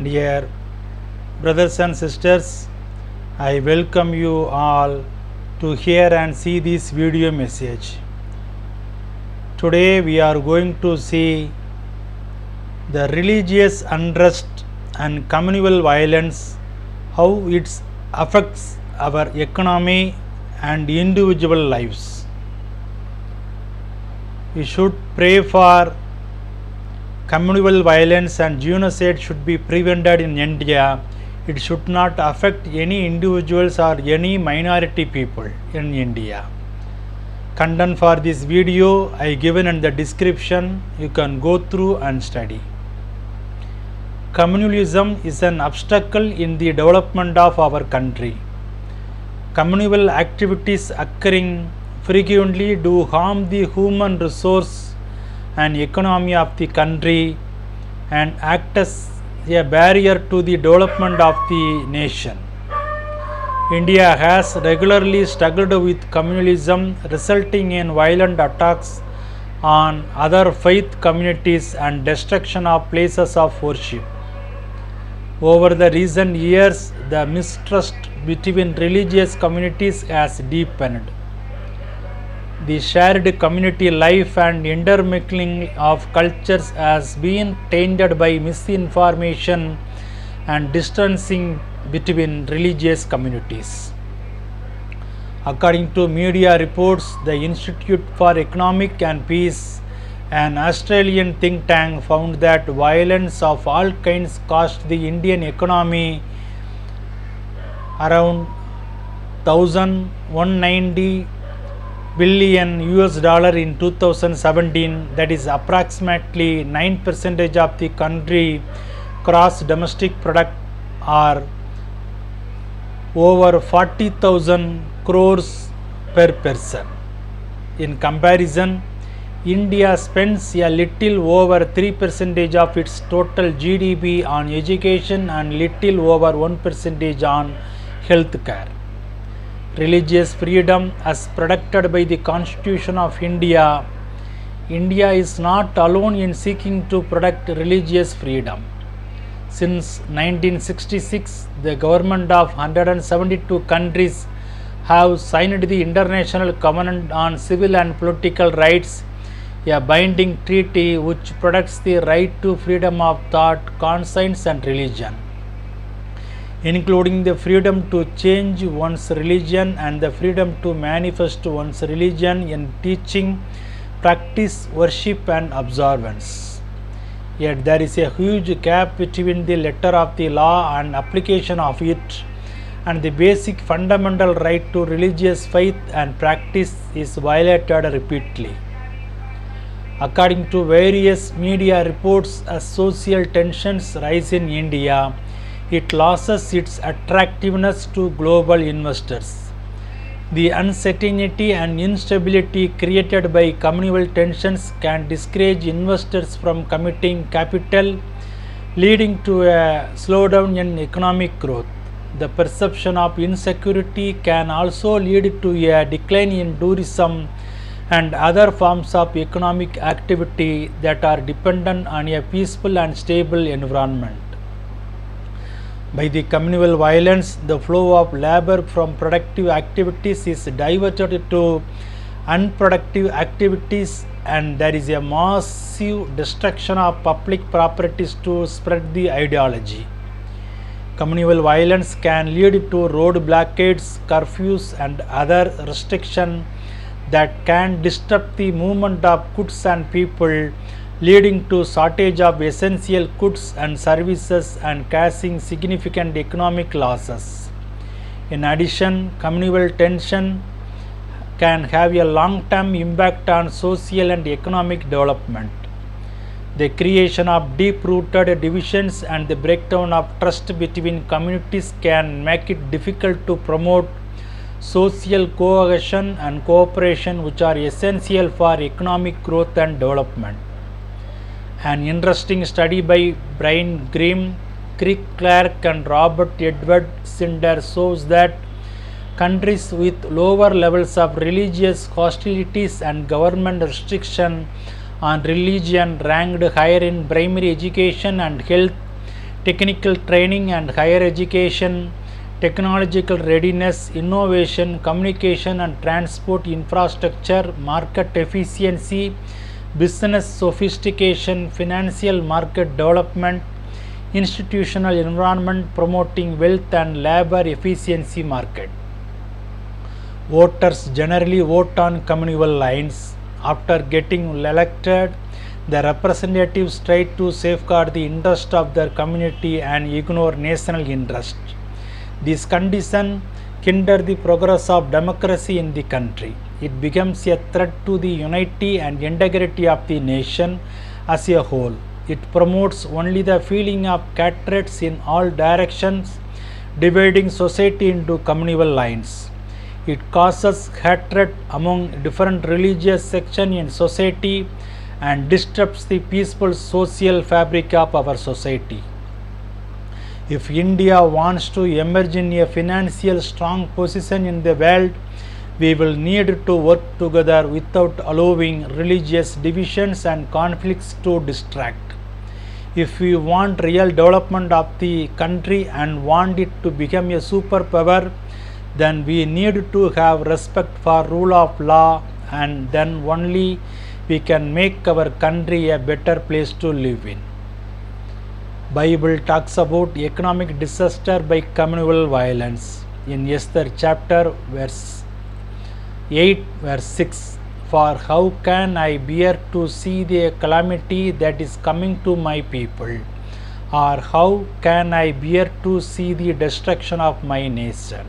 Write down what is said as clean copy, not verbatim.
Dear brothers and sisters, I welcome you all to hear and see this video message. Today we are going to see the religious unrest and communal violence, how it affects our economy and individual lives. We should pray for communal violence and genocide should be prevented in India. It should not affect any individuals or any minority people in India. Content for this video I given in the description. You can go through and study. Communalism is an obstacle in the development of our country. Communal activities occurring frequently do harm the human resource and economy of the country and act as a barrier to the development of the nation. India has regularly struggled with communalism, resulting in violent attacks on other faith communities and destruction of places of worship. Over the recent years, the mistrust between religious communities has deepened. The shared community life and intermingling of cultures has been tainted by misinformation and distancing between religious communities. According to media reports, the Institute for Economic and Peace, an Australian think tank, found that violence of all kinds cost the Indian economy around $1,190 billion in 2017, that is approximately 9% of the country gross domestic product, or over 40,000 crores per person. In comparison, India spends a little over 3% of its total GDP on education and little over 1% on health care. Religious freedom as protected by the Constitution of India. India is not alone in seeking to protect religious freedom. Since 1966, the government of 172 countries have signed the International Covenant on Civil and Political Rights, a binding treaty which protects the right to freedom of thought, conscience and religion, including the freedom to change one's religion and the freedom to manifest one's religion in teaching, practice, worship and observance. Yet there is a huge gap between the letter of the law and application of it, and the basic fundamental right to religious faith and practice is violated repeatedly. According to various media reports, as social tensions rise in India, it loses its attractiveness to global investors. The uncertainty and instability created by communal tensions can discourage investors from committing capital, leading to a slowdown in economic growth. The perception of insecurity can also lead to a decline in tourism and other forms of economic activity that are dependent on a peaceful and stable environment. By the communal violence, the flow of labor from productive activities is diverted to unproductive activities, and there is a massive destruction of public properties to spread the ideology. Communal violence can lead to road blockades, curfews, and other restrictions that can disrupt the movement of goods and people, leading to shortage of essential goods and services and causing significant economic losses. In addition, communal tension can have a long-term impact on social and economic development. The creation of deep-rooted divisions and the breakdown of trust between communities can make it difficult to promote social cohesion and cooperation, which are essential for economic growth and development. An interesting study by Brian Grimm, Craig Clark and Robert Edward Cinder shows that countries with lower levels of religious hostilities and government restriction on religion ranked higher in primary education and health technical training and higher education, technological readiness, innovation, communication and transport infrastructure, market efficiency, business sophistication, financial market development, institutional environment promoting wealth and labor efficiency market. Voters generally vote on communal lines. After getting elected, the representatives try to safeguard the interest of their community and ignore national interest. This condition hinders the progress of democracy in the country. It becomes a threat to the unity and integrity of the nation as a whole. It promotes only the feeling of hatred in all directions, dividing society into communal lines. It causes hatred among different religious sections in society and disrupts the peaceful social fabric of our society. If India wants to emerge in a financial strong position in the world, we will need to work together without allowing religious divisions and conflicts to distract. If we want real development of the country and want it to become a superpower, then we need to have respect for rule of law, and then only we can make our country a better place to live in. Bible talks about economic disaster by communal violence. In Esther chapter verse 8 verse 6, for how can I bear to see the calamity that is coming to my people? Or how can I bear to see the destruction of my nation?